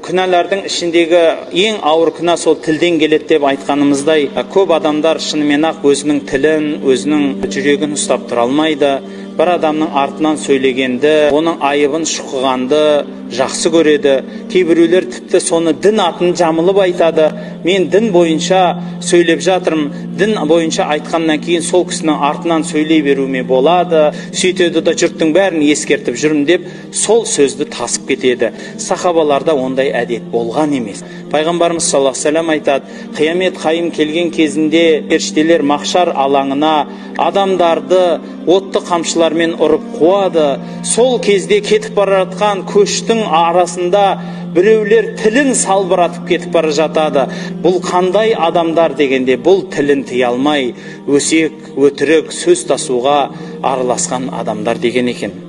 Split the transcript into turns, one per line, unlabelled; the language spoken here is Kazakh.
күнәлардың ішіндегі ең ауыр күнә сол тілден келеді деп айтқанымыздай, көп адамдар шынымен ақ өзінің тілін, өзінің жүрегін ұстап тұра алмайды. Бір адамның артынан сөйлегенді, оның айыбын шұқығанды жақсы көреді. Кейбіреулер тіпті соны дін атын жамылып айтады. Мен дін бойынша сөйлеп жатырмын, дін бойынша айтқаннан кейін сол кісінің артынан сөйлей беруіме болады. Сөйтеді да жұрттың бәрін ескертіп жүрмін деп сол сөзді тасып кетеді. Сахабаларда ондай әдет болған емес. Пайғамбарымыз саллаллаху алейхи ва саллям айтады: қиямет қайым келген кезінде періштелер махшар алаңына адамдарды отты қамшылармен ұрып қуады. Сол кезде кетіп бара жатқан көштің арасында біреулер тілін салбыратып кетіп бара жатады. Бұл қандай адамдар дегенде, бұл тілін тыя алмай өсек, өтірік сөз тасуға араласқан адамдар деген екен.